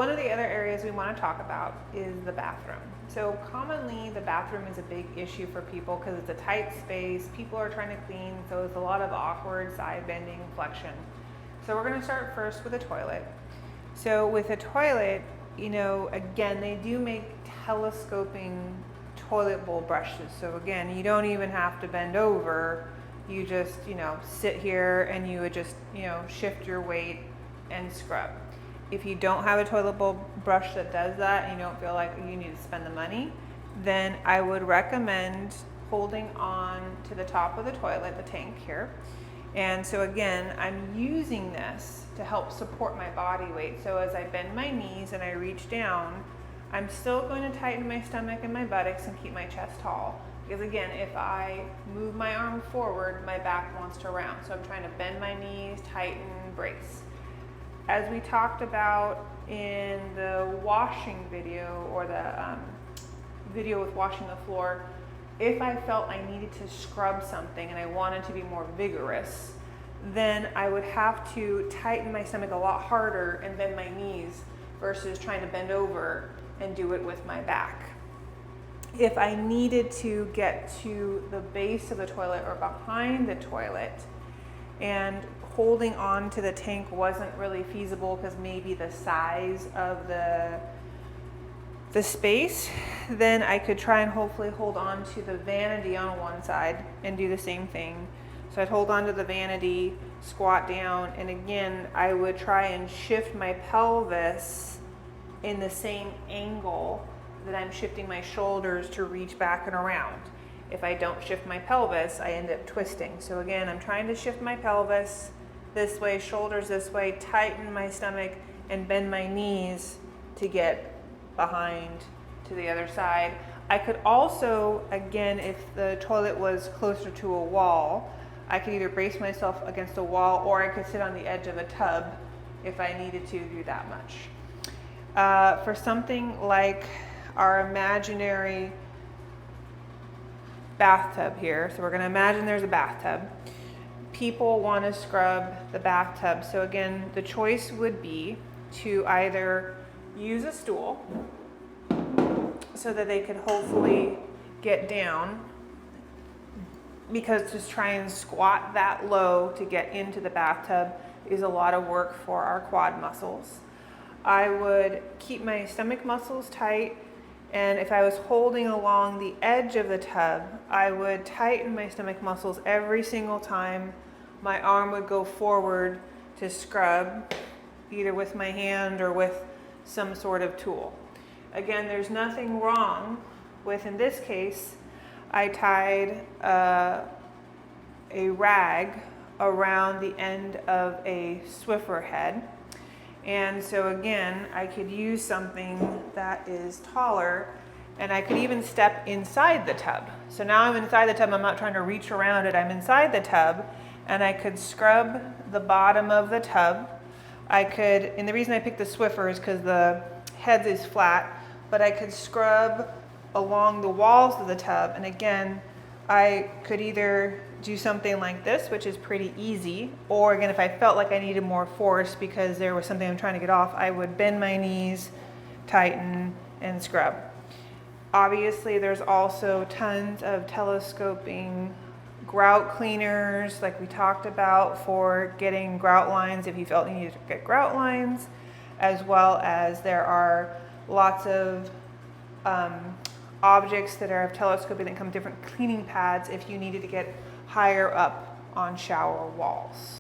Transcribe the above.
One of the other areas we want to talk about is the bathroom. So commonly the bathroom is a big issue for people because it's a tight space, people are trying to clean, so it's a lot of awkward side bending, flexion. So we're going to start first with a toilet. So with a toilet, again, they do make telescoping toilet bowl brushes. So again, you don't even have to bend over. You just, sit here and you would just, shift your weight and scrub. If you don't have a toilet bowl brush that does that and you don't feel like you need to spend the money, then I would recommend holding on to the top of the toilet, the tank here. And so again, I'm using this to help support my body weight. So as I bend my knees and I reach down, I'm still going to tighten my stomach and my buttocks and keep my chest tall. Because again, if I move my arm forward, my back wants to round. So I'm trying to bend my knees, tighten, brace. As we talked about in the washing video, or the video with washing the floor, if I felt I needed to scrub something and I wanted to be more vigorous, then I would have to tighten my stomach a lot harder and bend my knees versus trying to bend over and do it with my back. If I needed to get to the base of the toilet or behind the toilet and holding on to the tank wasn't really feasible because maybe the size of the space, then I could try and hopefully hold on to the vanity on one side and do the same thing. So I'd hold on to the vanity, squat down, and again, I would try and shift my pelvis in the same angle that I'm shifting my shoulders to reach back and around. If I don't shift my pelvis, I end up twisting. So again, I'm trying to shift my pelvis this way, shoulders this way, tighten my stomach, and bend my knees to get behind to the other side. I could also, again, if the toilet was closer to a wall, I could either brace myself against a wall or I could sit on the edge of a tub if I needed to do that much. For something like our imaginary bathtub here, so we're going to imagine there's a bathtub. People want to scrub the bathtub. So again, the choice would be to either use a stool so that they could hopefully get down, because just try and squat that low to get into the bathtub is a lot of work for our quad muscles. I would keep my stomach muscles tight, and if I was holding along the edge of the tub, I would tighten my stomach muscles every single time my arm would go forward to scrub, either with my hand or with some sort of tool. Again, there's nothing wrong with, in this case, I tied a rag around the end of a Swiffer head. And so again, I could use something that is taller, and I could even step inside the tub. So now I'm inside the tub, I'm not trying to reach around it, I'm inside the tub, and I could scrub the bottom of the tub. I could, and the reason I picked the Swiffer is because the head is flat, but I could scrub along the walls of the tub. And again, I could either do something like this, which is pretty easy, or again, if I felt like I needed more force because there was something I'm trying to get off, I would bend my knees, tighten, and scrub. Obviously, there's also tons of telescoping grout cleaners, like we talked about, for getting grout lines if you felt you needed to get grout lines, as well as there are lots of objects that are telescoping that come with different cleaning pads if you needed to get higher up on shower walls.